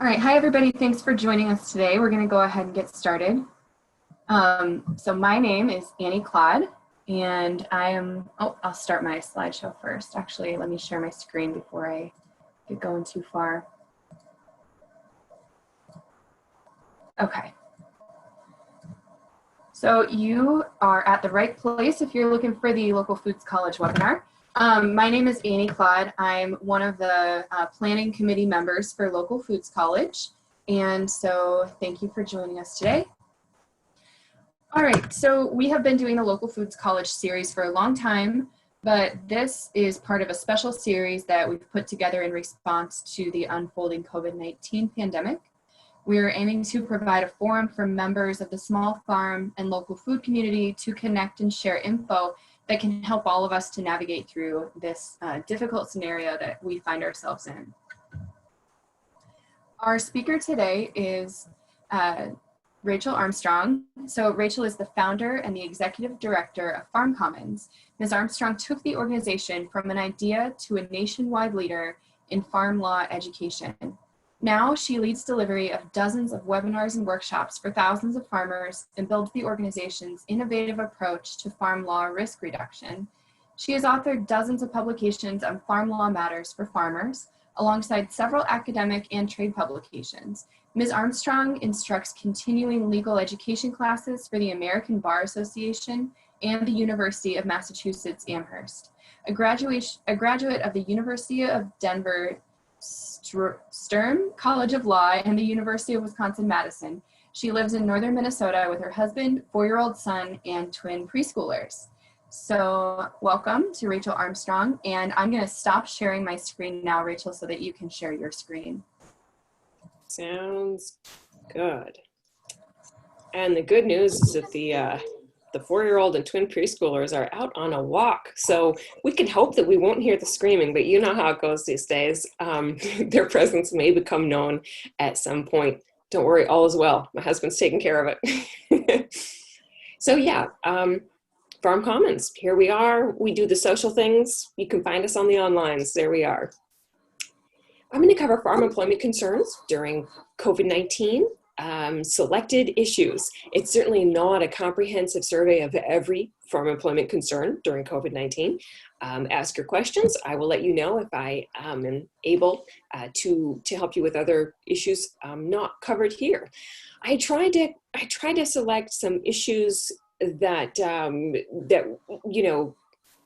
All right, hi everybody. Thanks for joining us today. We're going to go ahead and get started. So my name is Annie Claude, and I'll start my slideshow first. Actually, let me share my screen before I get going too far. Okay. So you are at the right place if you're looking for the Local Foods College webinar. My name is Annie Claude. I'm one of the planning committee members for Local Foods College. And so thank you for joining us today. All right, so we have been doing the Local Foods College series for a long time, but this is part of a special series that we've put together in response to the unfolding COVID-19 pandemic. We're aiming to provide a forum for members of the small farm and local food community to connect and share info that can help all of us to navigate through this difficult scenario that we find ourselves in. Our speaker today is Rachael Armstrong. So Rachael is the founder and the executive director of Farm Commons. Ms. Armstrong took the organization from an idea to a nationwide leader in farm law education. Now she leads delivery of dozens of webinars and workshops for thousands of farmers and builds the organization's innovative approach to farm law risk reduction. She has authored dozens of publications on farm law matters for farmers, alongside several academic and trade publications. Ms. Armstrong instructs continuing legal education classes for the American Bar Association and the University of Massachusetts Amherst. A graduate of the University of Denver Stern College of Law and the University of Wisconsin-Madison. She lives in northern Minnesota with her husband, 4-year-old son, and twin preschoolers. So welcome to Rachael Armstrong, and I'm going to stop sharing my screen now, Rachael, so that you can share your screen. Sounds good. And the good news is that the 4-year-old and twin preschoolers are out on a walk. So we can hope that we won't hear the screaming, but you know how it goes these days. Their presence may become known at some point. Don't worry, all is well. My husband's taking care of it. So yeah, Farm Commons, here we are. We do the social things. You can find us on the onlines. There we are. I'm going to cover farm employment concerns during COVID-19. Selected issues. It's certainly not a comprehensive survey of every farm employment concern during COVID-19. Ask your questions. I will let you know if I am able to help you with other issues not covered here. I try to select some issues that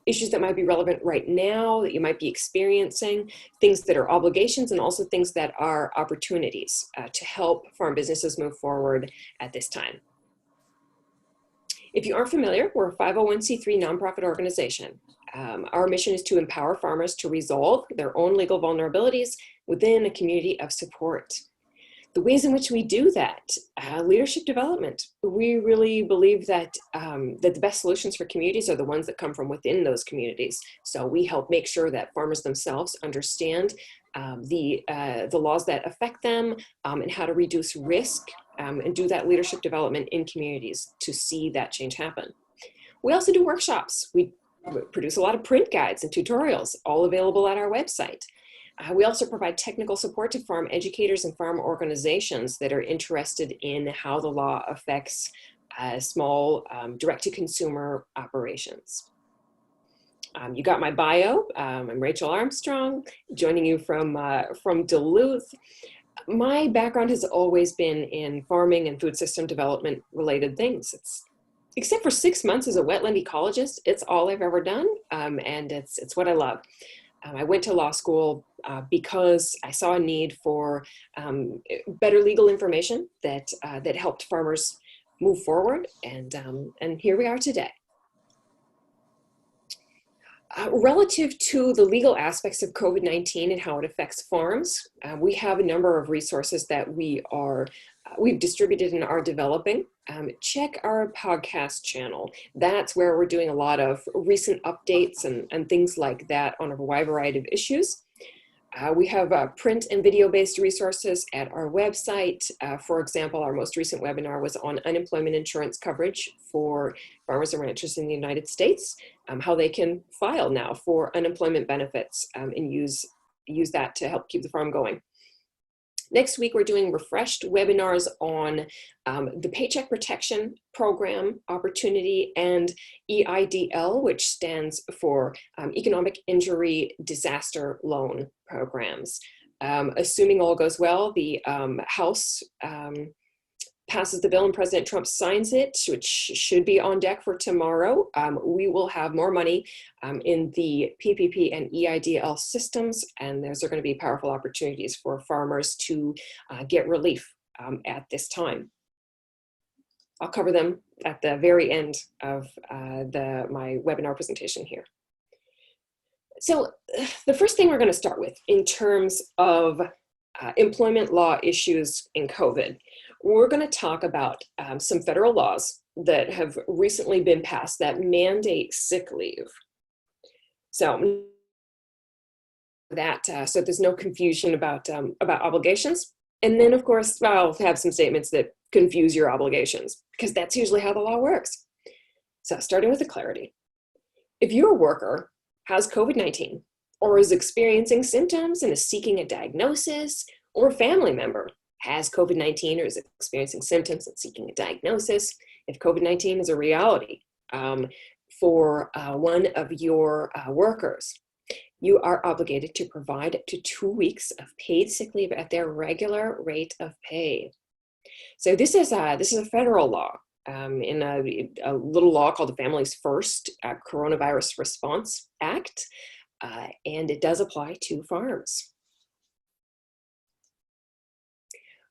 issues that might be relevant right now, that you might be experiencing, things that are obligations, and also things that are opportunities to help farm businesses move forward at this time. If you aren't familiar, we're a 501c3 nonprofit organization. Our mission is to empower farmers to resolve their own legal vulnerabilities within a community of support. The ways in which we do that, leadership development. We really believe that, that the best solutions for communities are the ones that come from within those communities. So we help make sure that farmers themselves understand the laws that affect them and how to reduce risk and do that leadership development in communities to see that change happen. We also do workshops. We produce a lot of print guides and tutorials, all available at our website. We also provide technical support to farm educators and farm organizations that are interested in how the law affects small direct-to-consumer operations. You got my bio. I'm Rachael Armstrong, joining you from Duluth. My background has always been in farming and food system development related things. Except for 6 months as a wetland ecologist, it's all I've ever done, and it's what I love. I went to law school because I saw a need for better legal information that helped farmers move forward, and here we are today. Relative to the legal aspects of COVID-19 and how it affects farms, we have a number of resources that we've distributed and are developing. Check our podcast channel. That's where we're doing a lot of recent updates and things like that on a wide variety of issues. We have print and video-based resources at our website. For example, our most recent webinar was on unemployment insurance coverage for farmers and ranchers in the United States, how they can file now for unemployment benefits and use that to help keep the farm going. Next week, we're doing refreshed webinars on the Paycheck Protection Program opportunity and EIDL, which stands for Economic Injury Disaster Loan Programs. Assuming all goes well, the House passes the bill and President Trump signs it, which should be on deck for tomorrow. We will have more money in the PPP and EIDL systems, and those are going to be powerful opportunities for farmers to get relief at this time. I'll cover them at the very end of my webinar presentation here. So the first thing we're going to start with in terms of employment law issues in COVID, we're going to talk about some federal laws that have recently been passed that mandate sick leave. So so there's no confusion about obligations. And then, of course, I'll have some statements that confuse your obligations, because that's usually how the law works. So starting with the clarity. If your worker has COVID-19 or is experiencing symptoms and is seeking a diagnosis, or a family member has COVID-19 or is experiencing symptoms and seeking a diagnosis, if COVID-19 is a reality for one of your workers, you are obligated to provide up to 2 weeks of paid sick leave at their regular rate of pay. So this is a federal law in a little law called the Families First Coronavirus Response Act, and it does apply to farms.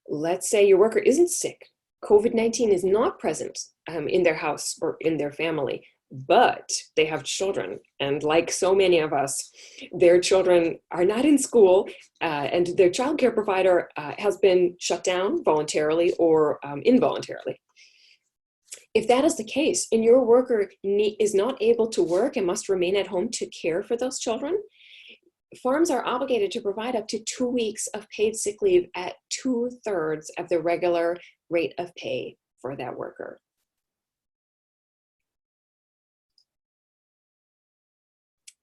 Let's say your worker isn't sick. COVID-19 is not present in their house or in their family, but they have children. And like so many of us, their children are not in school and their child care provider has been shut down voluntarily or involuntarily. If that is the case and your worker is not able to work and must remain at home to care for those children, farms are obligated to provide up to 2 weeks of paid sick leave at 2/3 of the regular rate of pay for that worker.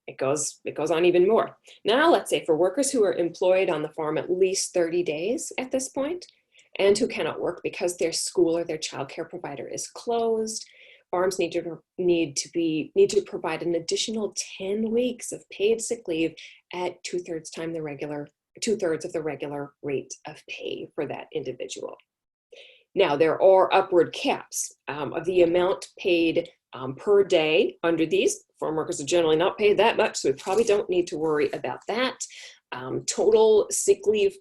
It goes on even more. Now, let's say for workers who are employed on the farm at least 30 days at this point, and who cannot work because their school or their childcare provider is closed, farms need to provide an additional 10 weeks of paid sick leave at 2/3 of the regular rate of pay for that individual. Now, there are upward caps of the amount paid per day under these. Farm workers are generally not paid that much, so we probably don't need to worry about that. Total sick leave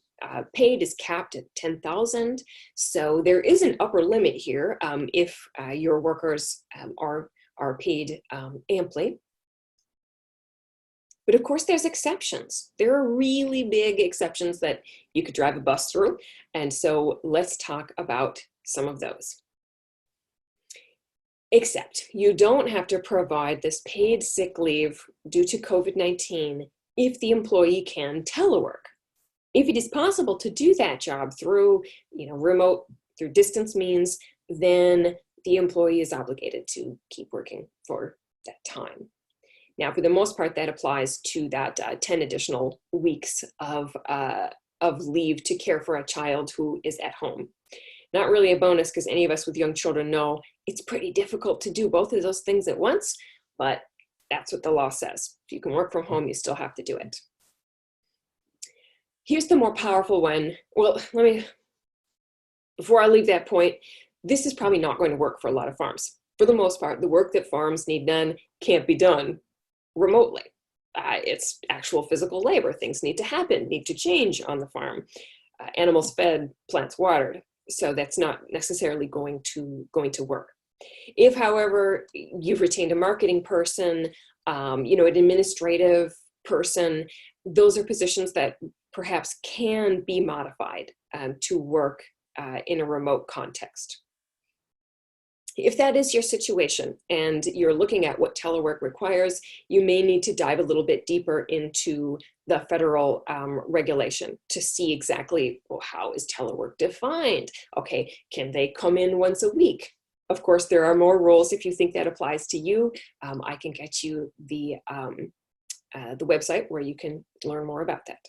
paid is capped at $10,000. So there is an upper limit here if your workers are paid amply. But of course, there's exceptions. There are really big exceptions that you could drive a bus through. And so let's talk about some of those. Except you don't have to provide this paid sick leave due to COVID-19 if the employee can telework. If it is possible to do that job through remote, through distance means, then the employee is obligated to keep working for that time. Now, for the most part, that applies to that 10 additional weeks of leave to care for a child who is at home. Not really a bonus, because any of us with young children know it's pretty difficult to do both of those things at once, but that's what the law says. If you can work from home, you still have to do it. Here's the more powerful one. Well, before I leave that point, this is probably not going to work for a lot of farms. For the most part, the work that farms need done can't be done remotely. It's actual physical labor. Things need to happen, need to change on the farm. Animals fed, plants watered. So that's not necessarily going to work. If, however, you've retained a marketing person, an administrative person, those are positions that perhaps can be modified to work in a remote context. If that is your situation and you're looking at what telework requires, you may need to dive a little bit deeper into the federal regulation to see exactly, well, how is telework defined? Okay, can they come in once a week? Of course, there are more rules. If you think that applies to you, I can get you the website where you can learn more about that.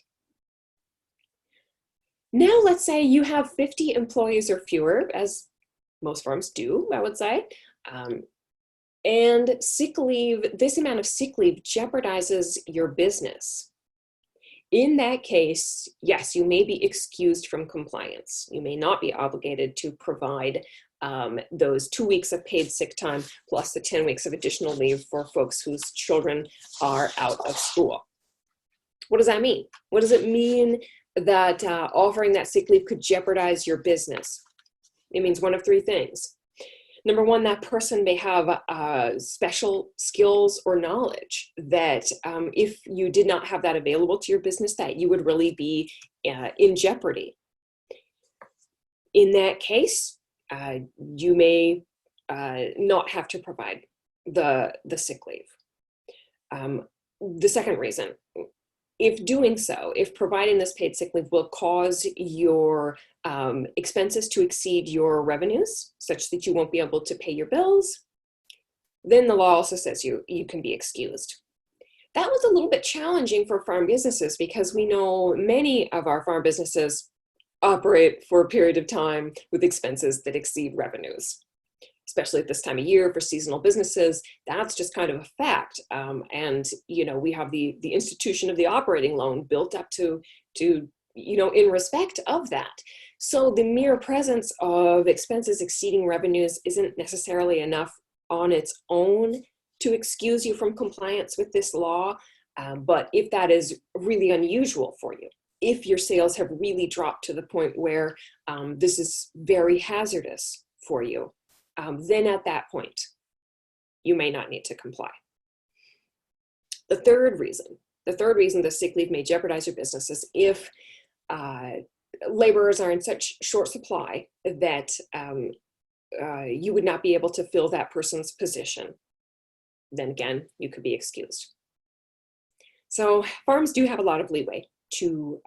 Now let's say you have 50 employees or fewer, as most firms do, I would say. And sick leave, this amount of sick leave jeopardizes your business. In that case, yes, you may be excused from compliance. You may not be obligated to provide those 2 weeks of paid sick time plus the 10 weeks of additional leave for folks whose children are out of school. What does that mean? What does it mean that offering that sick leave could jeopardize your business? It means one of three things. Number one, that person may have special skills or knowledge that if you did not have that available to your business, that you would really be in jeopardy. In that case, you may not have to provide the sick leave. The second reason, if doing so, if providing this paid sick leave will cause your expenses to exceed your revenues, such that you won't be able to pay your bills, then the law also says you can be excused. That was a little bit challenging for farm businesses because we know many of our farm businesses operate for a period of time with expenses that exceed revenues. Especially at this time of year for seasonal businesses, that's just kind of a fact. And we have the institution of the operating loan built up to in respect of that. So the mere presence of expenses exceeding revenues isn't necessarily enough on its own to excuse you from compliance with this law. But if that is really unusual for you, if your sales have really dropped to the point where this is very hazardous for you, then at that point, you may not need to comply. The third reason the sick leave may jeopardize your business is if laborers are in such short supply that you would not be able to fill that person's position. Then again, you could be excused. So farms do have a lot of leeway to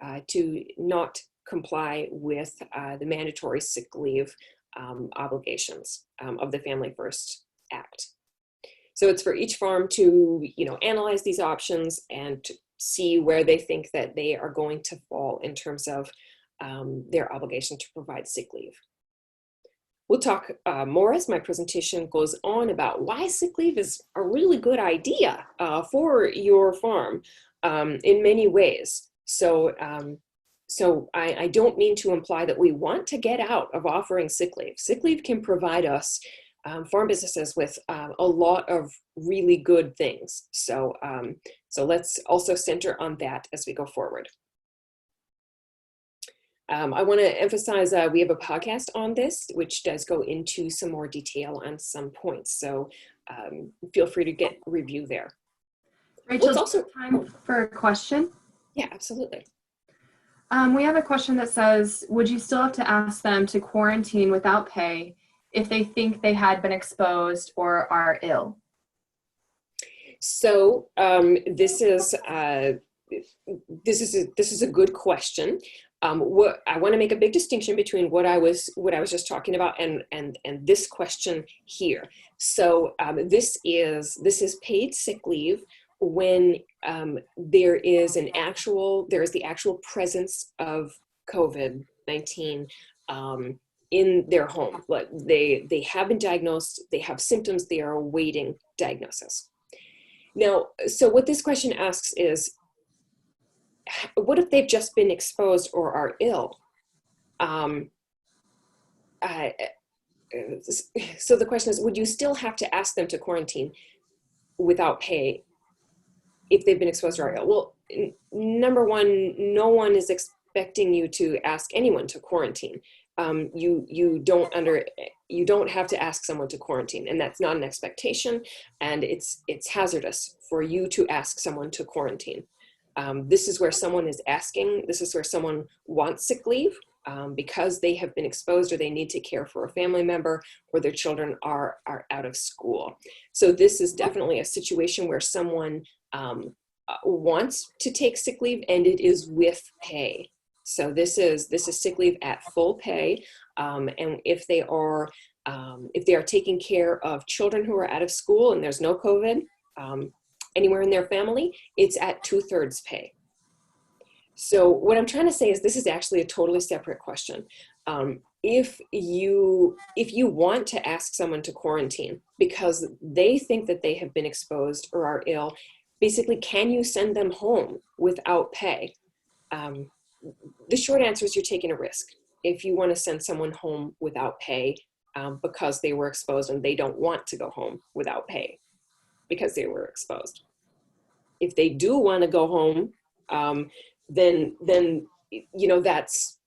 not comply with the mandatory sick leave obligations of the Family First Act. So it's for each farm to, analyze these options and to see where they think that they are going to fall in terms of their obligation to provide sick leave. We'll talk more as my presentation goes on about why sick leave is a really good idea for your farm in many ways. So I don't mean to imply that we want to get out of offering sick leave. Sick leave can provide us, farm businesses, with a lot of really good things. So let's also center on that as we go forward. I want to emphasize we have a podcast on this, which does go into some more detail on some points. So feel free to get a review there. Rachel, it's also time for a question. Yeah, absolutely. We have a question that says, would you still have to ask them to quarantine without pay if they think they had been exposed or are ill? So this is a good question. What I want to make a big distinction between what I was just talking about and this question here. So this is paid sick leave when there is the actual presence of COVID-19 in their home. Like they have been diagnosed, they have symptoms, they are awaiting diagnosis. Now, so what this question asks is, what if they've just been exposed or are ill? So the question is, would you still have to ask them to quarantine without pay if they've been exposed or are ill? Well, number one, no one is expecting you to ask anyone to quarantine. You don't have to ask someone to quarantine, and that's not an expectation, and it's hazardous for you to ask someone to quarantine. This is where someone is asking, this is where someone wants sick leave because they have been exposed or they need to care for a family member or their children are out of school. So this is definitely a situation where someone wants to take sick leave and it is with pay. So this is sick leave at full pay. And if they are taking care of children who are out of school and there's no COVID, anywhere in their family, it's at 2/3 pay. So what I'm trying to say is this is actually a totally separate question. If you want to ask someone to quarantine because they think that they have been exposed or are ill, basically, can you send them home without pay? The short answer is you're taking a risk. If you want to send someone home without pay because they were exposed and they don't want to go home without pay because they were exposed. If they do want to go home, then you know that's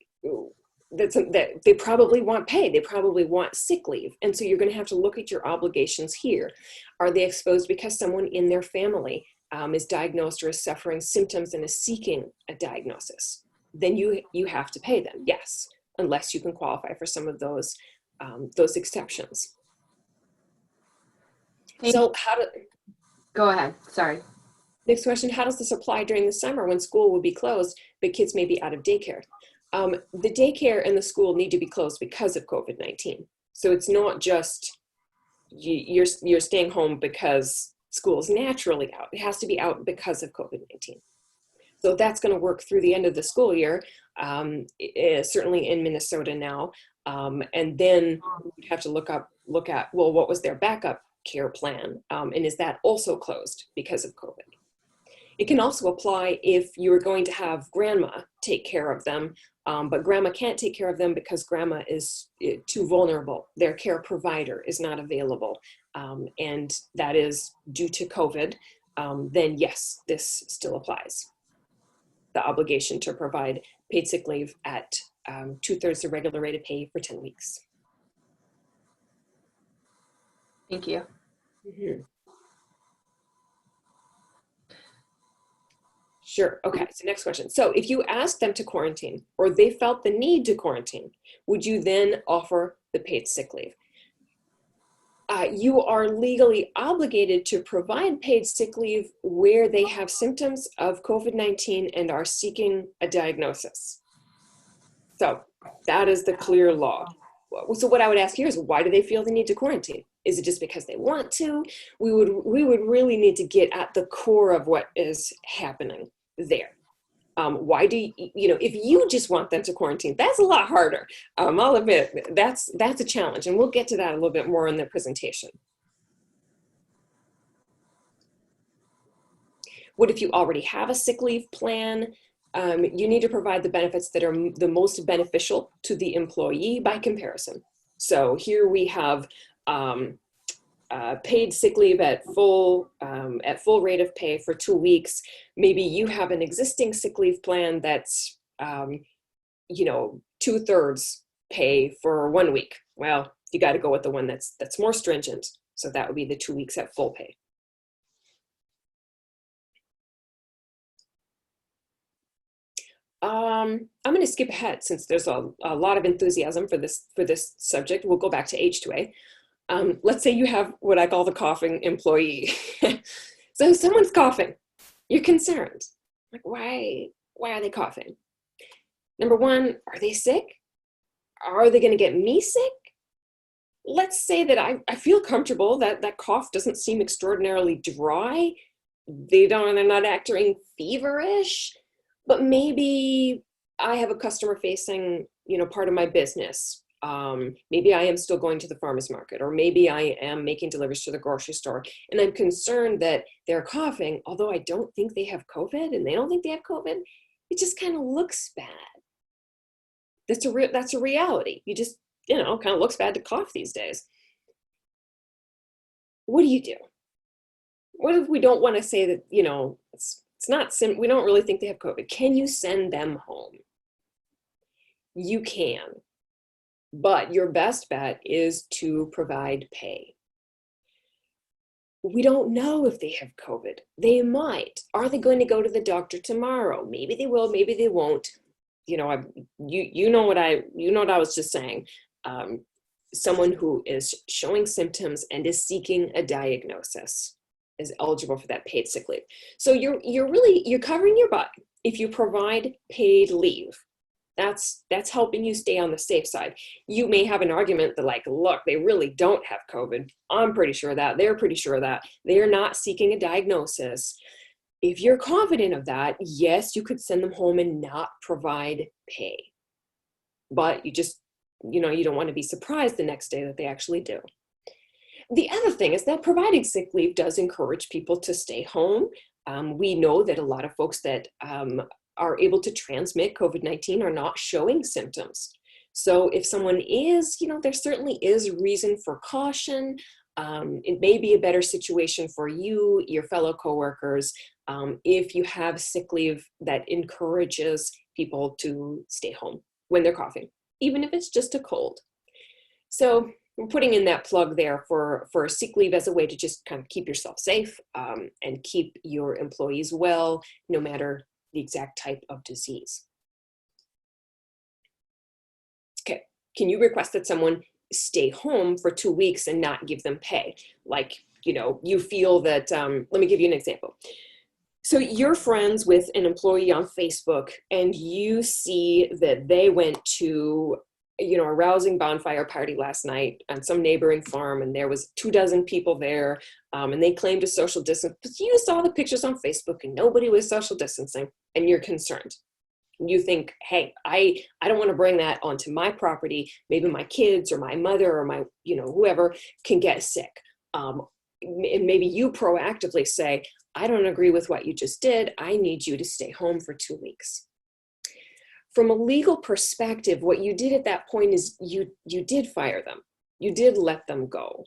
that they probably want pay. They probably want sick leave, and so you're going to have to look at your obligations here. Are they exposed because someone in their family is diagnosed or is suffering symptoms and is seeking a diagnosis? Then you have to pay them, yes, unless you can qualify for some of those exceptions. So Go ahead. Sorry. Next question, how does this apply during the summer when school will be closed, but kids may be out of daycare? The daycare and the school need to be closed because of COVID-19. So it's not just you're staying home because school is naturally out. It has to be out because of COVID-19. So that's going to work through the end of the school year, certainly in Minnesota now. And then we'd have to look at, well, what was their backup care plan? And is that also closed because of COVID? It can also apply if you're going to have grandma take care of them, but grandma can't take care of them because grandma is too vulnerable. Their care provider is not available, and that is due to COVID. Then yes, this still applies. The obligation to provide paid sick leave at 2/3 the regular rate of pay for 10 weeks. Thank you. Mm-hmm. Sure. Okay. So next question. So if you asked them to quarantine or they felt the need to quarantine, would you then offer the paid sick leave? You are legally obligated to provide paid sick leave where they have symptoms of COVID-19 and are seeking a diagnosis. So that is the clear law. So what I would ask here is, why do they feel the need to quarantine? Is it just because they want to? We would really need to get at the core of what is happening there. Why do you if you just want them to quarantine, that's a lot harder. I'll admit that's a challenge, and we'll get to that a little bit more in the presentation. What if you already have a sick leave plan? You need to provide the benefits that are the most beneficial to the employee by comparison. So here we have paid sick leave at full rate of pay for 2 weeks. Maybe you have an existing sick leave plan that's 2/3 pay for 1 week. Well, you got to go with the one that's more stringent. So that would be the 2 weeks at full pay. I'm going to skip ahead since there's a lot of enthusiasm for this subject. We'll go back to H2A. Let's say you have what I call the coughing employee. So someone's coughing. You're concerned. Like, why are they coughing? Number one, are they sick? Are they going to get me sick? Let's say that I feel comfortable that that cough doesn't seem extraordinarily dry. They're not acting feverish, but maybe I have a customer facing, part of my business. Maybe I am still going to the farmer's market, or maybe I am making deliveries to the grocery store, and I'm concerned that they're coughing, although I don't think they have COVID and they don't think they have COVID. It just kind of looks bad. That's a reality. You just, kind of looks bad to cough these days. What do you do? What if we don't want to say that, it's not, we don't really think they have COVID? Can you send them home? You can. But your best bet is to provide pay. We don't know if they have COVID. They might. Are they going to go to the doctor tomorrow? Maybe they will, maybe they won't. You know what I was just saying. Someone who is showing symptoms and is seeking a diagnosis is eligible for that paid sick leave. So you're covering your butt if you provide paid leave. That's helping you stay on the safe side. You may have an argument that, look, they really don't have COVID. I'm pretty sure of that. They're pretty sure of that. They're not seeking a diagnosis. If you're confident of that, yes, you could send them home and not provide pay. But you just, you don't want to be surprised the next day that they actually do. The other thing is that providing sick leave does encourage people to stay home. We know that a lot of folks that are able to transmit COVID-19 are not showing symptoms. So if someone is, there certainly is reason for caution. It may be a better situation for you, your fellow coworkers, if you have sick leave that encourages people to stay home when they're coughing, even if it's just a cold. So we're putting in that plug there for sick leave as a way to just kind of keep yourself safe and keep your employees well, no matter the exact type of disease. Okay, can you request that someone stay home for 2 weeks and not give them pay? Like, you feel that, let me give you an example. So you're friends with an employee on Facebook and you see that they went to, a rousing bonfire party last night on some neighboring farm, and there was 24 people there, and they claimed to social distance, but you saw the pictures on Facebook and nobody was social distancing, and you're concerned. You think, hey, I don't want to bring that onto my property. Maybe my kids or my mother or my, whoever can get sick. And maybe you proactively say, I don't agree with what you just did. I need you to stay home for 2 weeks. From a legal perspective, what you did at that point is you did fire them. You did let them go.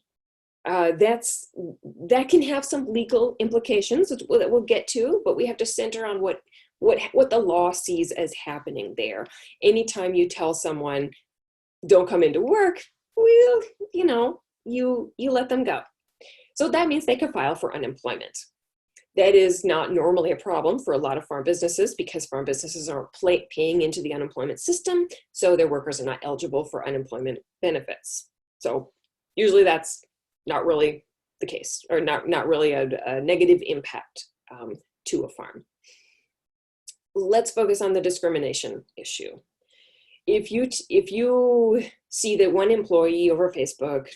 That can have some legal implications that we'll get to, but we have to center on what the law sees as happening there. Anytime you tell someone, don't come into work, well, you let them go. So that means they could file for unemployment. That is not normally a problem for a lot of farm businesses because farm businesses aren't paying into the unemployment system, so their workers are not eligible for unemployment benefits. So usually that's not really the case, or not really a negative impact to a farm. Let's focus on the discrimination issue. If you see that one employee over Facebook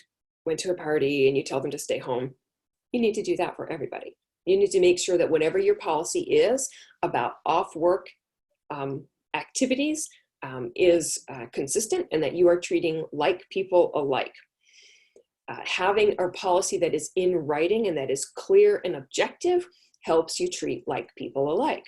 went to a party and you tell them to stay home, you need to do that for everybody. You need to make sure that whatever your policy is about off-work activities is consistent and that you are treating like people alike. Having a policy that is in writing and that is clear and objective helps you treat like people alike.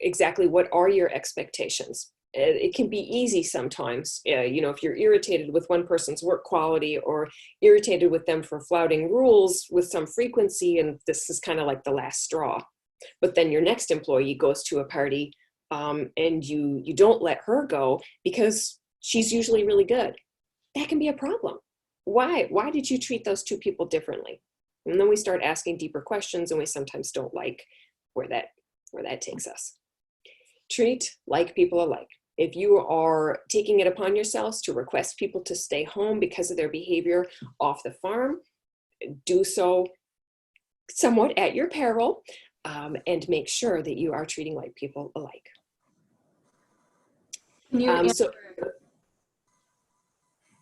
Exactly what are your expectations? It can be easy sometimes, if you're irritated with one person's work quality or irritated with them for flouting rules with some frequency, and this is kind of like the last straw. But then your next employee goes to a party and you don't let her go because she's usually really good. That can be a problem. Why did you treat those two people differently? And then we start asking deeper questions, and we sometimes don't like where that takes us. Treat like people alike. If you are taking it upon yourselves to request people to stay home because of their behavior off the farm, do so somewhat at your peril, and make sure that you are treating like people alike. Can you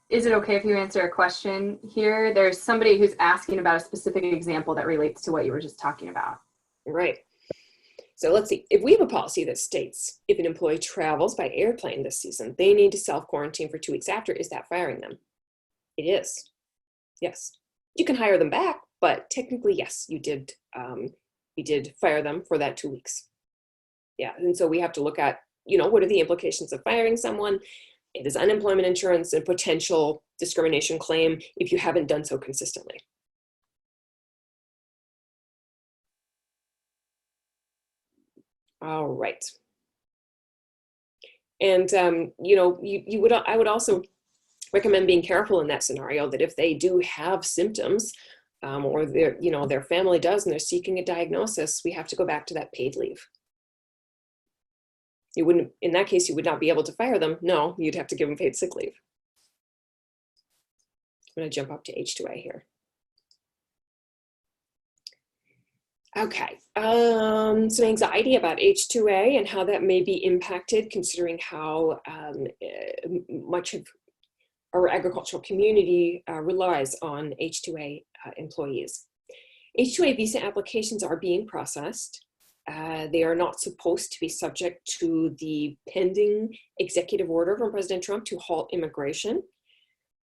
is it okay if you answer a question here? There's somebody who's asking about a specific example that relates to what you were just talking about. Right. So let's see, if we have a policy that states if an employee travels by airplane this season, they need to self-quarantine for 2 weeks after, is that firing them? It is. Yes. You can hire them back, but technically, yes, you did fire them for that 2 weeks. Yeah, and so we have to look at, what are the implications of firing someone? It is unemployment insurance and potential discrimination claim if you haven't done so consistently. All right. And, I would also recommend being careful in that scenario, that if they do have symptoms or their family does and they're seeking a diagnosis, we have to go back to that paid leave. In that case, you would not be able to fire them. No, you'd have to give them paid sick leave. I'm going to jump up to H2A here. Okay, some anxiety about H2A and how that may be impacted, considering how much of our agricultural community relies on H2A employees. H-2A visa applications are being processed. They are not supposed to be subject to the pending executive order from President Trump to halt immigration.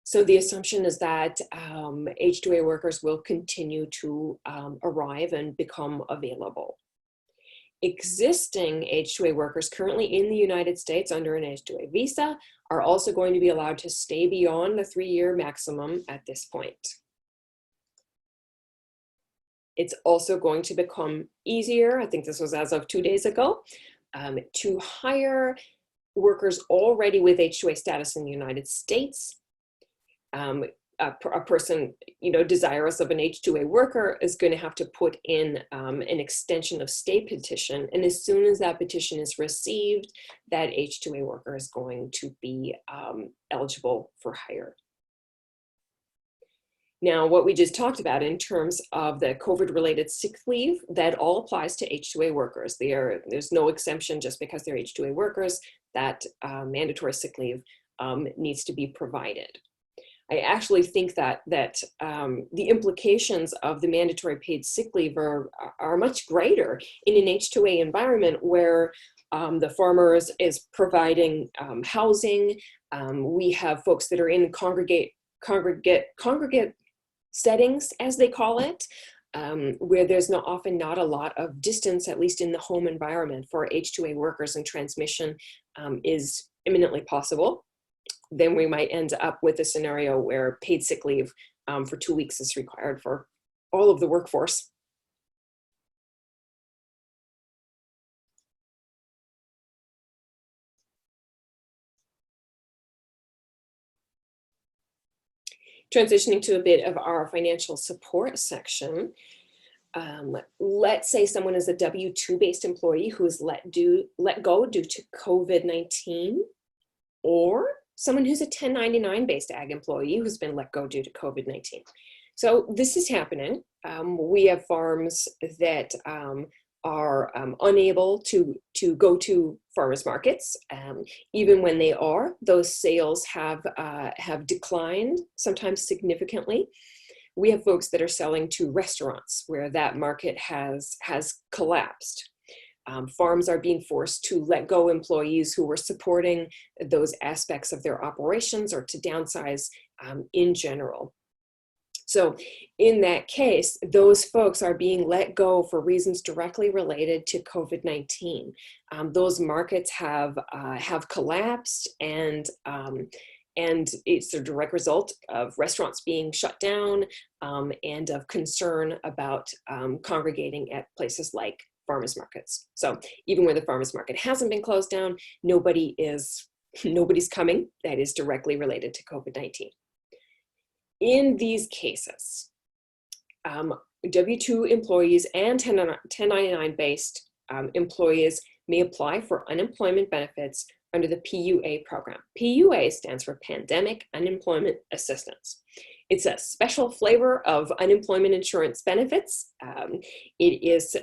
So the assumption is that H-2A workers will continue to arrive and become available. Existing H-2A workers currently in the United States under an H-2A visa are also going to be allowed to stay beyond the 3-year maximum at this point. It's also going to become easier, I think this was as of 2 days ago, to hire workers already with H-2A status in the United States. A person, desirous of an H-2A worker is going to have to put in an extension of stay petition. And as soon as that petition is received, that H-2A worker is going to be eligible for hire. Now, what we just talked about in terms of the COVID-related sick leave, that all applies to H-2A workers. There's no exemption just because they're H-2A workers. That mandatory sick leave needs to be provided. I actually think that the implications of the mandatory paid sick leave are much greater in an H-2A environment where the farmer is providing housing. We have folks that are in congregate settings, as they call it, where there's often not a lot of distance, at least in the home environment for H-2A workers, and transmission is imminently possible. Then we might end up with a scenario where paid sick leave for 2 weeks is required for all of the workforce. Transitioning to a bit of our financial support section. Let's say someone is a W-2 based employee who is let go due to COVID-19, or someone who's a 1099 based ag employee who's been let go due to COVID-19. So this is happening. We have farms that are unable to go to farmers markets. Even when they are, those sales have declined, sometimes significantly. We have folks that are selling to restaurants where that market has collapsed. Farms are being forced to let go employees who were supporting those aspects of their operations, or to downsize in general. So in that case, those folks are being let go for reasons directly related to COVID-19. Those markets have collapsed, and it's a direct result of restaurants being shut down and of concern about congregating at places like farmers markets. So even where the farmers market hasn't been closed down, nobody's coming that is directly related to COVID-19. In these cases, W-2 employees and 1099 based employees may apply for unemployment benefits under the PUA program. PUA stands for Pandemic Unemployment Assistance. It's a special flavor of unemployment insurance benefits. It is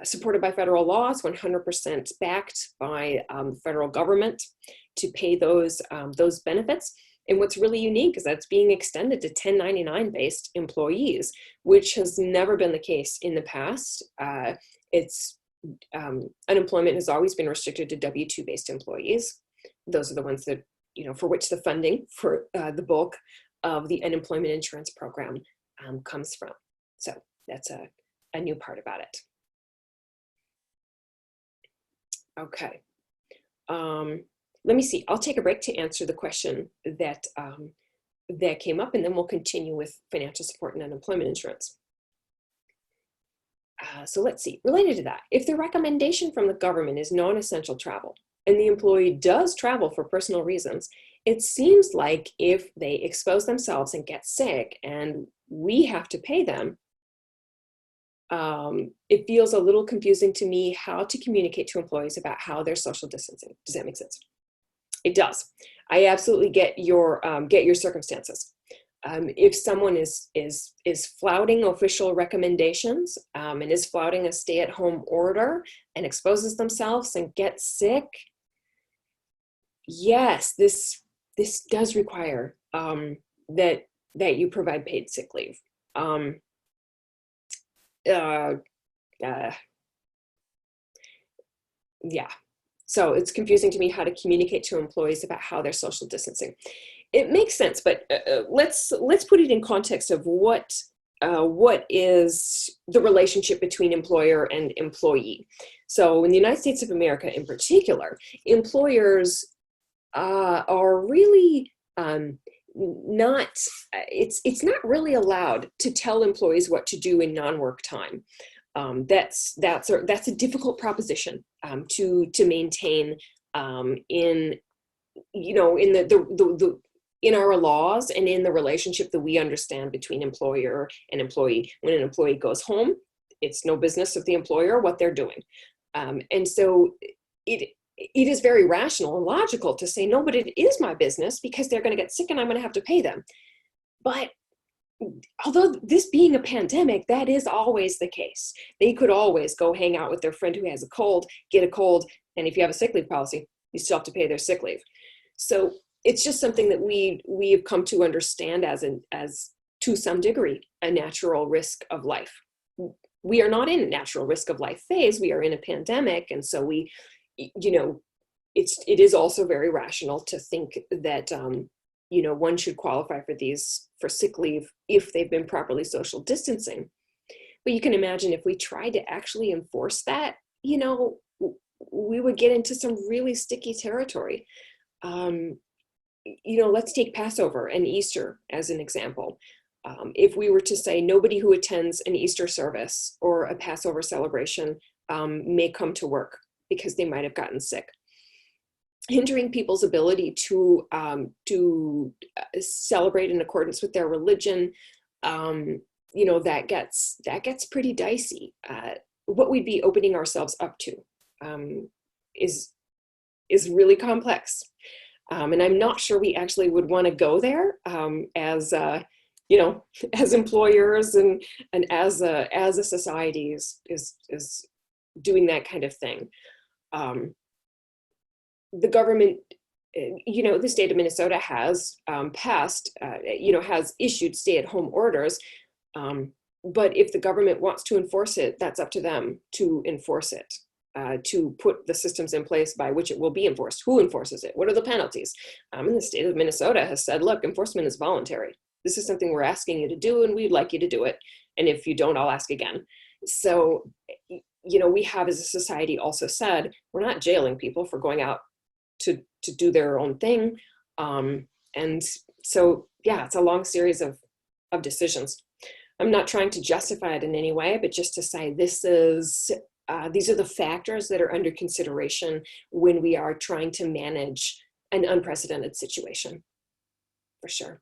supported by federal law. It's 100% backed by the federal government to pay those benefits. And what's really unique is that it's being extended to 1099 based employees, which has never been the case in the past. Unemployment has always been restricted to W-2 based employees. Those are the ones that, for which the funding for the bulk of the unemployment insurance program comes from. So that's a new part about it. Okay. Let me see. I'll take a break to answer the question that came up, and then we'll continue with financial support and unemployment insurance. So let's see. Related to that, if the recommendation from the government is non-essential travel, and the employee does travel for personal reasons, it seems like if they expose themselves and get sick and we have to pay them, it feels a little confusing to me how to communicate to employees about how they're social distancing. Does that make sense? It does. I absolutely get your circumstances. If someone is flouting official recommendations and is flouting a stay-at-home order and exposes themselves and gets sick, yes, this does require that you provide paid sick leave. uh, uh, yeah. So it's confusing to me how to communicate to employees about how they're social distancing. It makes sense, but let's put it in context of what is the relationship between employer and employee. So in the United States of America in particular, employers are really not, it's not really allowed to tell employees what to do in non-work time. That's a difficult proposition to maintain in, you know, in the in our laws and in the relationship that we understand between employer and employee. When an employee goes home, it's no business of the employer what they're doing, and so it is very rational and logical to say, no, but it is my business because they're going to get sick and I'm going to have to pay them. But although this being a pandemic, that is always the case. They could always go hang out with their friend who has a cold, get a cold, and if you have a sick leave policy, you still have to pay their sick leave. So it's just something that we have come to understand as to some degree a natural risk of life. We are not in a natural risk of life phase. We are in a pandemic, and so we, you know, it is also very rational to think that you know, one should qualify for sick leave if they've been properly social distancing. But you can imagine if we tried to actually enforce that, you know, we would get into some really sticky territory. You know, let's take Passover and Easter as an example. If we were to say nobody who attends an Easter service or a Passover celebration may come to work because they might have gotten sick, hindering people's ability to celebrate in accordance with their religion, you know, that gets pretty dicey. What we'd be opening ourselves up to is really complex, and I'm not sure we actually would want to go there as you know, as employers and as a society is doing that kind of thing. The government, you know, the state of Minnesota has passed, you know, has issued stay-at-home orders. But if the government wants to enforce it, that's up to them to enforce it, to put the systems in place by which it will be enforced. Who enforces it? What are the penalties? And the state of Minnesota has said, look, enforcement is voluntary. This is something we're asking you to do, and we'd like you to do it. And if you don't, I'll ask again. So, you know, we have as a society also said, we're not jailing people for going out to do their own thing. And so, yeah, it's a long series of decisions. I'm not trying to justify it in any way, but just to say these are the factors that are under consideration when we are trying to manage an unprecedented situation, for sure.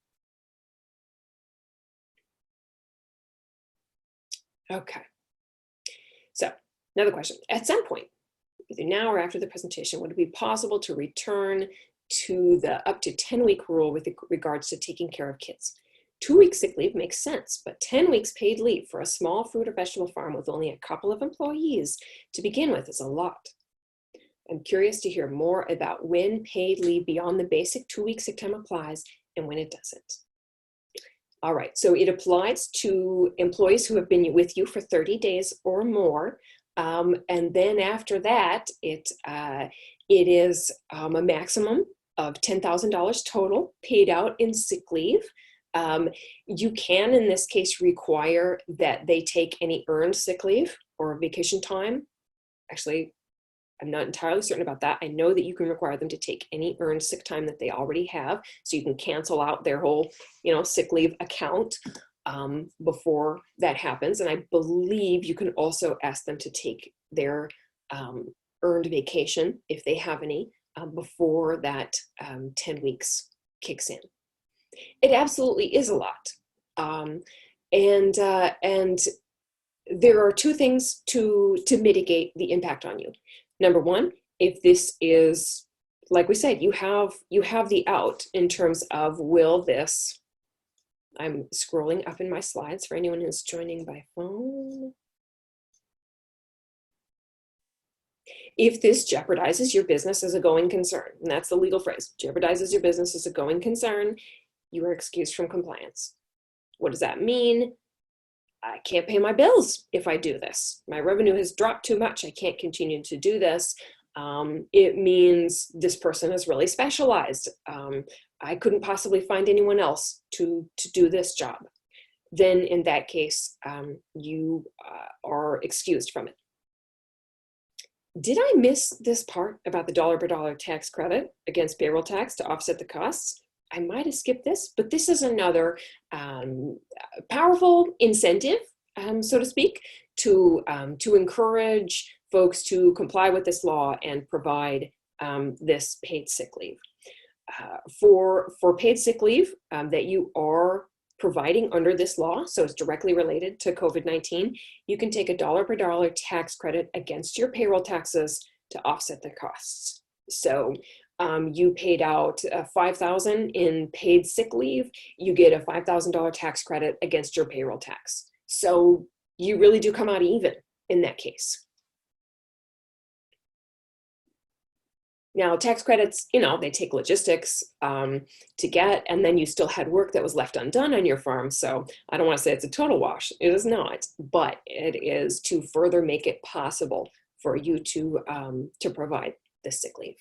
Okay. So another question. At some point, either now or after the presentation, would it be possible to return to the up to 10-week rule with regards to taking care of kids? 2 weeks sick leave makes sense, but 10 weeks paid leave for a small fruit or vegetable farm with only a couple of employees to begin with is a lot. I'm curious to hear more about when paid leave beyond the basic 2-week sick time applies and when it doesn't. All right, so it applies to employees who have been with you for 30 days or more. And then after that, it is a maximum of $10,000 total paid out in sick leave. You can, in this case, require that they take any earned sick leave or vacation time. Actually, I'm not entirely certain about that. I know that you can require them to take any earned sick time that they already have, so you can cancel out their whole, you know, sick leave account before that happens. And I believe you can also ask them to take their earned vacation, if they have any, before that 10 weeks kicks in. It absolutely is a lot. And there are two things to mitigate the impact on you. Number one, if this is, like we said, you have the out in terms of will this, I'm scrolling up in my slides for anyone who's joining by phone. If this jeopardizes your business as a going concern, and that's the legal phrase, jeopardizes your business as a going concern, you are excused from compliance. What does that mean? I can't pay my bills if I do this. My revenue has dropped too much. I can't continue to do this. It means this person is really specialized. I couldn't possibly find anyone else to do this job. Then in that case, you are excused from it. Did I miss this part about the dollar per dollar tax credit against payroll tax to offset the costs? I might have skipped this, but this is another powerful incentive, so to speak, to encourage folks to comply with this law and provide this paid sick leave. For paid sick leave that you are providing under this law, so it's directly related to COVID-19, you can take a dollar per dollar tax credit against your payroll taxes to offset the costs. So you paid out $5,000 in paid sick leave, you get a $5,000 tax credit against your payroll tax. So you really do come out even in that case. Now, tax credits, they take logistics to get, and then you still had work that was left undone on your farm. So I don't want to say it's a total wash. It is not, but it is to further make it possible for you to provide the sick leave.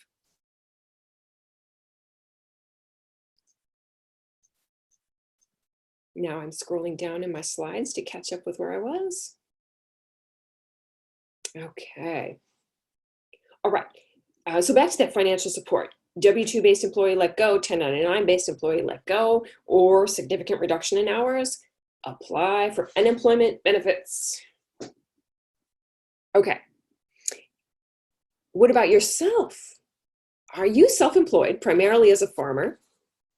Now I'm scrolling down in my slides to catch up with where I was. Okay. All right. So back to that financial support. W-2 based employee let go, 1099 based employee let go, or significant reduction in hours, apply for unemployment benefits. Okay. What about yourself? Are you self-employed primarily as a farmer,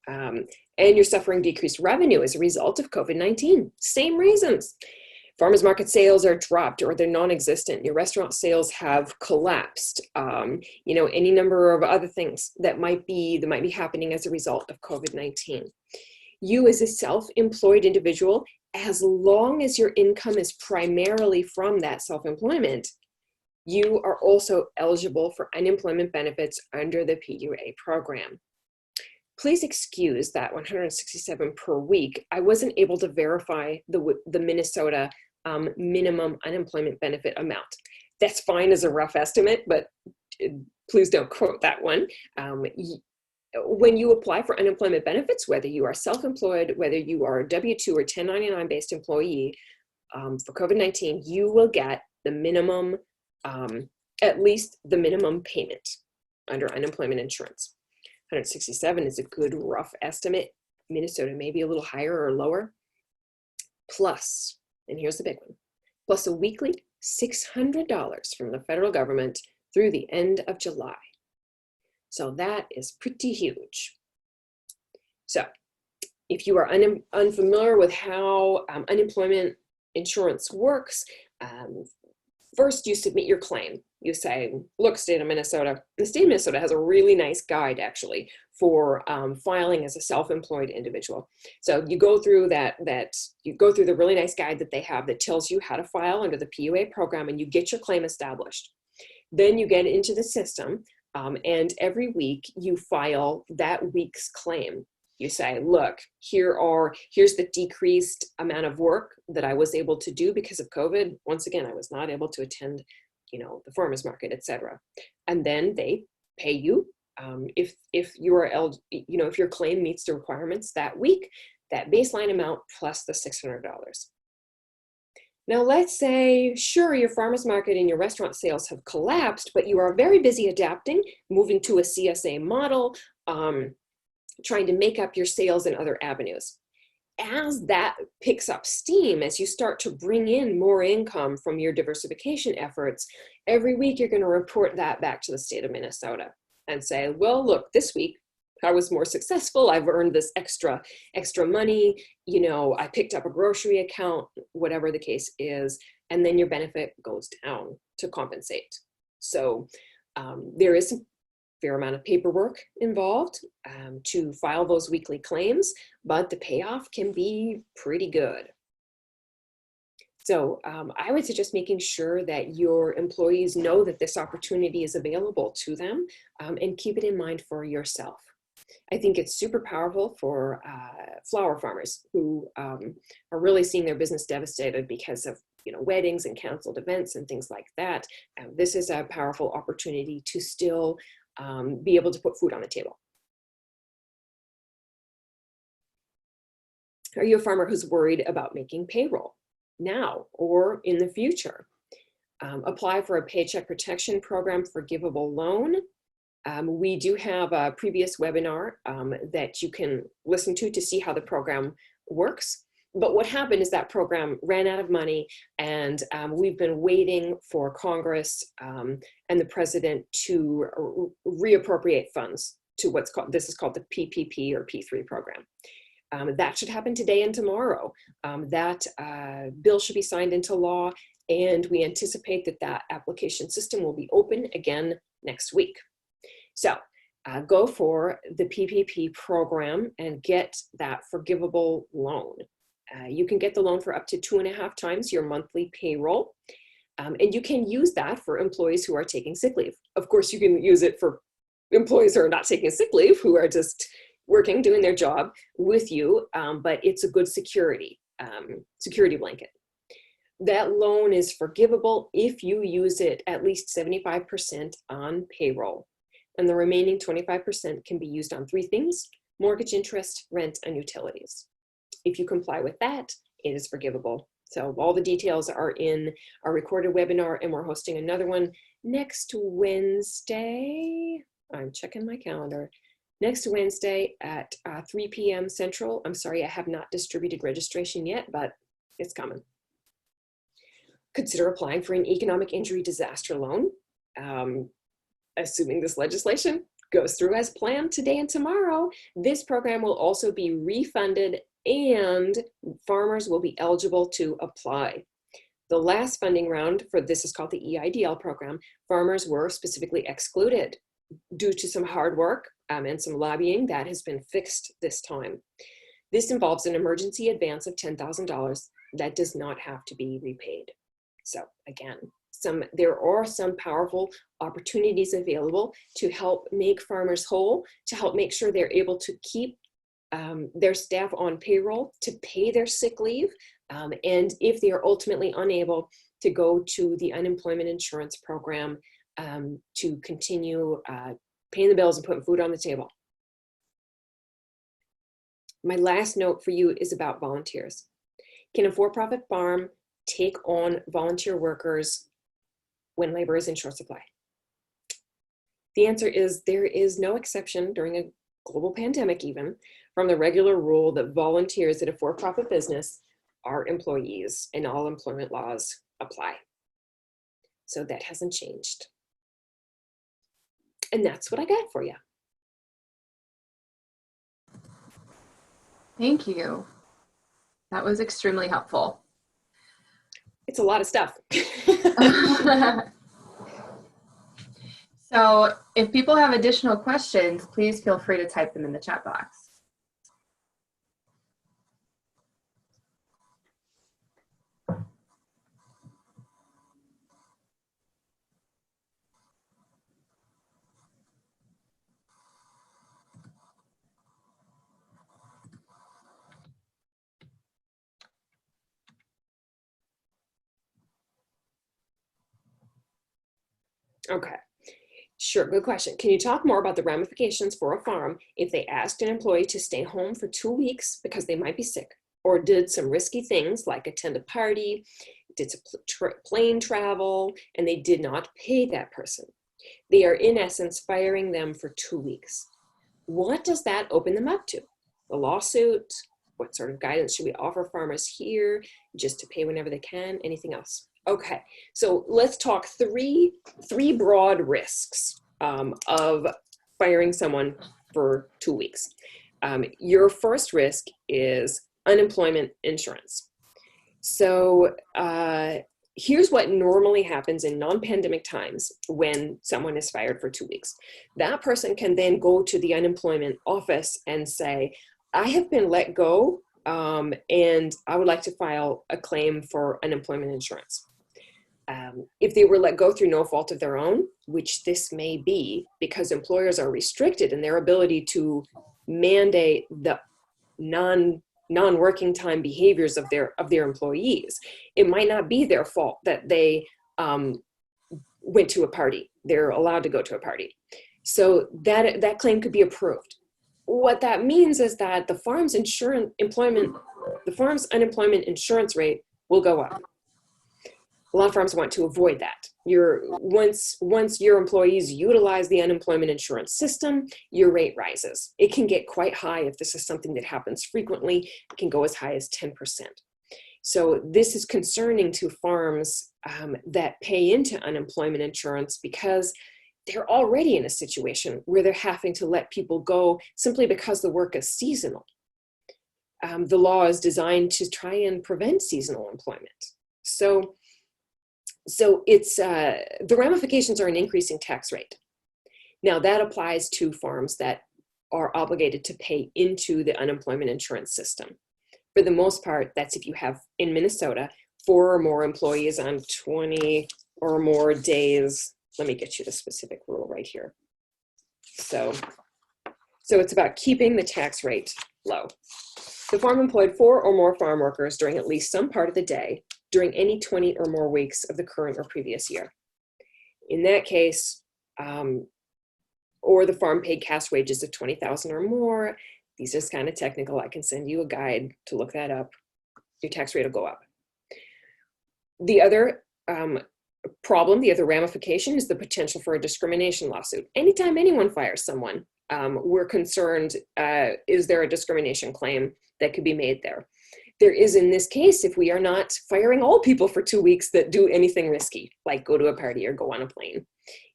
and you're suffering decreased revenue as a result of COVID-19? Same reasons. Farmers market sales are dropped or they're non-existent. Your restaurant sales have collapsed. Any number of other things that might be happening as a result of COVID-19. You as a self-employed individual, as long as your income is primarily from that self-employment, you are also eligible for unemployment benefits under the PUA program. Please excuse that 167 per week. I wasn't able to verify the Minnesota minimum unemployment benefit amount. That's fine as a rough estimate, but please don't quote that one. When you apply for unemployment benefits, whether you are self-employed, whether you are a W-2 or 1099 based employee, for COVID-19, you will get the minimum, at least the minimum payment under unemployment insurance. 167 is a good rough estimate. Minnesota may be a little higher or lower. Plus, and here's the big one, plus a weekly $600 from the federal government through the end of July. So that is pretty huge. So if you are unfamiliar with how unemployment insurance works, first you submit your claim. You say, look, state of Minnesota, the state of Minnesota has a really nice guide actually for filing as a self-employed individual. So you go through the really nice guide that they have that tells you how to file under the PUA program, and you get your claim established. Then you get into the system, and every week you file that week's claim. You say, look, here's the decreased amount of work that I was able to do because of COVID. Once again, I was not able to attend, the farmers market, etc. And then they pay you if you are if your claim meets the requirements that week, that baseline amount plus the $600. Now let's say, sure, your farmers market and your restaurant sales have collapsed, but you are very busy adapting, moving to a CSA model, trying to make up your sales in other avenues. As that picks up steam, as you start to bring in more income from your diversification efforts, every week you're going to report that back to the state of Minnesota and say, well, look, this week I was more successful. I've earned this extra money. I picked up a grocery account, whatever the case is, and then your benefit goes down to compensate. So there is a fair amount of paperwork involved to file those weekly claims, but the payoff can be pretty good. So I would suggest making sure that your employees know that this opportunity is available to them, and keep it in mind for yourself. I think it's super powerful for flower farmers who are really seeing their business devastated because of weddings and canceled events and things like that. This is a powerful opportunity to still be able to put food on the table. Are you a farmer who's worried about making payroll now or in the future? Apply for a Paycheck Protection Program forgivable loan. We do have a previous webinar that you can listen to see how the program works. But what happened is that program ran out of money, and we've been waiting for Congress and the president to reappropriate funds to this is called the PPP or P3 program. That should happen today and tomorrow. That bill should be signed into law, and we anticipate that application system will be open again next week. So go for the PPP program and get that forgivable loan. You can get the loan for up to 2.5 times your monthly payroll. And you can use that for employees who are taking sick leave. Of course, you can use it for employees who are not taking sick leave, who are just working, doing their job with you, but it's a good security blanket. That loan is forgivable if you use it at least 75% on payroll. And the remaining 25% can be used on 3 things: mortgage interest, rent, and utilities. If you comply with that, it is forgivable. So all the details are in our recorded webinar, and we're hosting another one next Wednesday. I'm checking my calendar. Next Wednesday at 3 p.m. Central. I'm sorry, I have not distributed registration yet, but it's coming. Consider applying for an economic injury disaster loan. Assuming this legislation goes through as planned today and tomorrow, this program will also be refunded and farmers will be eligible to apply. The last funding round for this is called the EIDL program. Farmers were specifically excluded due to some hard work and some lobbying that has been fixed this time. This involves an emergency advance of $10,000 that does not have to be repaid. So again, there are some powerful opportunities available to help make farmers whole, to help make sure they're able to keep their staff on payroll, to pay their sick leave, and if they are ultimately unable, to go to the unemployment insurance program to continue paying the bills and putting food on the table. My last note for you is about volunteers. Can a for-profit farm take on volunteer workers when labor is in short supply? The answer is there is no exception during a global pandemic even from the regular rule that volunteers at a for-profit business are employees and all employment laws apply. So that hasn't changed. And that's what I got for you. Thank you. That was extremely helpful. It's a lot of stuff. So if people have additional questions, please feel free to type them in the chat box. Okay, sure, good question. Can you talk more about the ramifications for a farm if they asked an employee to stay home for 2 weeks because they might be sick, or did some risky things like attend a party, did some plane travel, and they did not pay that person? They are in essence firing them for 2 weeks. What does that open them up to? A lawsuit? What sort of guidance should we offer farmers here? Just to pay whenever they can? Anything else? Okay, so let's talk three broad risks of firing someone for 2 weeks. Your first risk is unemployment insurance. So here's what normally happens in non-pandemic times when someone is fired for 2 weeks. That person can then go to the unemployment office and say, I have been let go and I would like to file a claim for unemployment insurance. If they were let go through no fault of their own, which this may be because employers are restricted in their ability to mandate the non-working time behaviors of their employees, it might not be their fault that they went to a party. They're allowed to go to a party. So that claim could be approved. What that means is that the farm's unemployment insurance rate will go up. A lot of farms want to avoid that. Once your employees utilize the unemployment insurance system, your rate rises. It can get quite high if this is something that happens frequently. It can go as high as 10%. So this is concerning to farms that pay into unemployment insurance because they're already in a situation where they're having to let people go simply because the work is seasonal. The law is designed to try and prevent seasonal employment. So it's the ramifications are an increasing tax rate. Now that applies to farms that are obligated to pay into the unemployment insurance system. For the most part, that's if you have, in Minnesota, 4 or more employees on 20 or more days. Let me get you the specific rule right here. So it's about keeping the tax rate low. The farm employed 4 or more farm workers during at least some part of the day during any 20 or more weeks of the current or previous year. In that case, or the farm paid cash wages of $20,000 or more. These are kind of technical. I can send you a guide to look that up. Your tax rate will go up. The other problem, the other ramification is the potential for a discrimination lawsuit. Anytime anyone fires someone, we're concerned, is there a discrimination claim that could be made there? There is in this case if we are not firing all people for 2 weeks that do anything risky, like go to a party or go on a plane.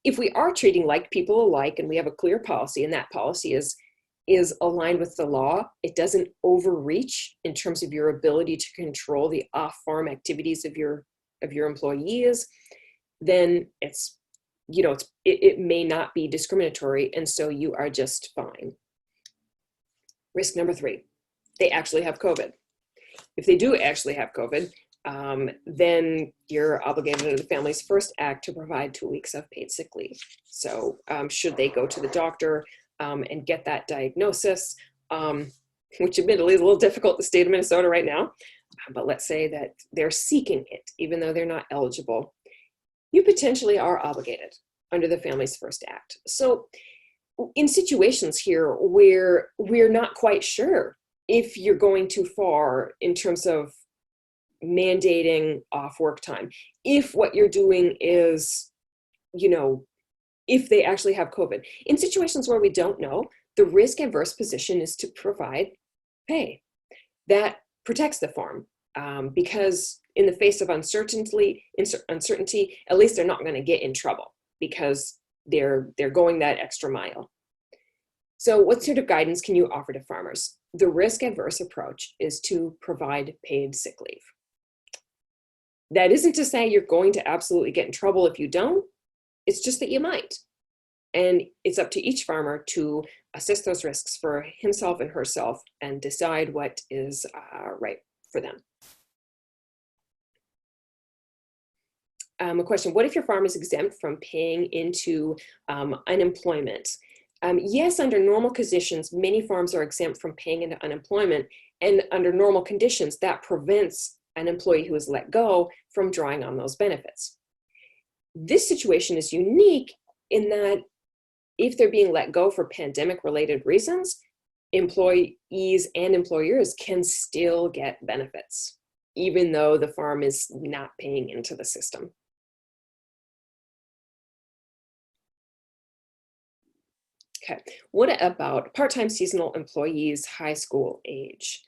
If we are treating like people alike and we have a clear policy and that policy is aligned with the law, it doesn't overreach in terms of your ability to control the off-farm activities of your employees, then it may not be discriminatory, and so you are just fine. Risk number 3, they actually have COVID. If they do actually have COVID, then you're obligated under the Families First Act to provide 2 weeks of paid sick leave. So should they go to the doctor and get that diagnosis, which admittedly is a little difficult in the state of Minnesota right now, but let's say that they're seeking it, even though they're not eligible, you potentially are obligated under the Families First Act. So in situations here where we're not quite sure if you're going too far in terms of mandating off work time, if what you're doing is, if they actually have COVID. In situations where we don't know, the risk adverse position is to provide pay. That protects the farm because in the face of uncertainty, at least they're not going to get in trouble because they're going that extra mile. So what sort of guidance can you offer to farmers? The risk adverse approach is to provide paid sick leave. That isn't to say you're going to absolutely get in trouble if you don't. It's just that you might. And it's up to each farmer to assess those risks for himself and herself and decide what is right for them. A question, what if your farm is exempt from paying into unemployment? Yes, under normal conditions, many farms are exempt from paying into unemployment, and under normal conditions, that prevents an employee who is let go from drawing on those benefits. This situation is unique in that if they're being let go for pandemic-related reasons, employees and employers can still get benefits, even though the farm is not paying into the system. Okay, what about part-time seasonal employees, high school age?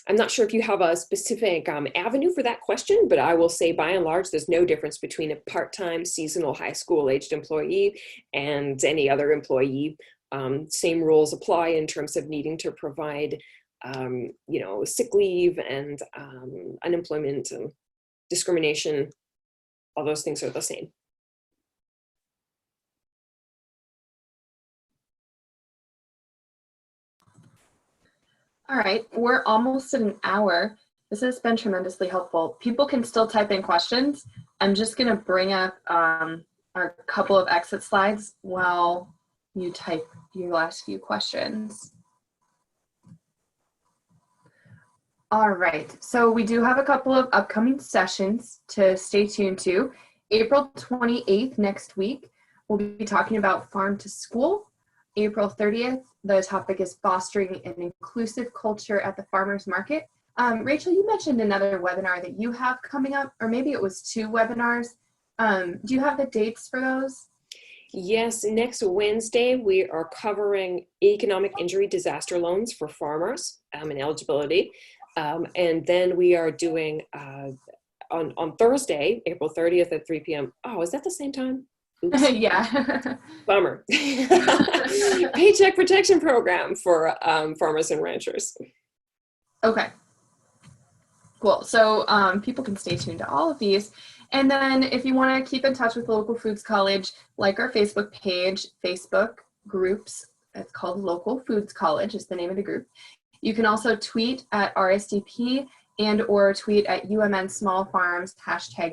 I'm not sure if you have a specific avenue for that question, but I will say by and large, there's no difference between a part-time seasonal high school aged employee and any other employee. Same rules apply in terms of needing to provide, sick leave and unemployment and discrimination. All those things are the same. All right, we're almost at an hour. This has been tremendously helpful. People can still type in questions. I'm just going to bring up our couple of exit slides while you type your last few questions. All right, so we do have a couple of upcoming sessions to stay tuned to. April 28th, next week, we'll be talking about farm to school. April 30th, the topic is fostering an inclusive culture at the farmers market. Rachel, you mentioned another webinar that you have coming up, or maybe it was 2 webinars. Do you have the dates for those? Yes, next Wednesday, we are covering economic injury disaster loans for farmers and eligibility. And then we are doing on Thursday, April 30th at 3 p.m. Oh, is that the same time? Oops. Yeah. Bummer. Paycheck protection program for farmers and ranchers. Okay. Cool. So people can stay tuned to all of these. And then if you want to keep in touch with Local Foods College, like our Facebook page, Facebook groups, it's called Local Foods College is the name of the group. You can also tweet at RSDP and or tweet at UMN Small Farms,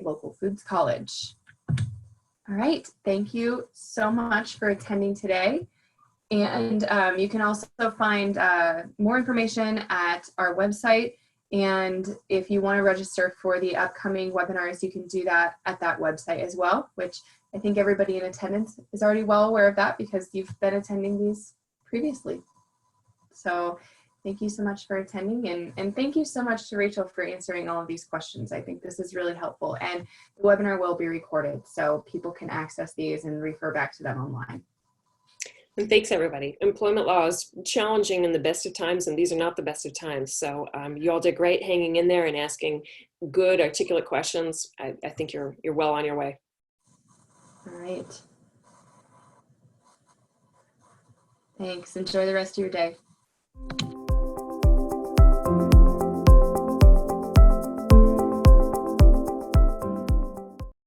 #Local Foods College. All right. Thank you so much for attending today. And you can also find more information at our website. And if you want to register for the upcoming webinars, you can do that at that website as well, which I think everybody in attendance is already well aware of that because you've been attending these previously. So thank you so much for attending. And thank you so much to Rachel for answering all of these questions. I think this is really helpful. And the webinar will be recorded so people can access these and refer back to them online. And thanks, everybody. Employment law is challenging in the best of times, and these are not the best of times. So you all did great hanging in there and asking good, articulate questions. I think you're well on your way. All right. Thanks. Enjoy the rest of your day.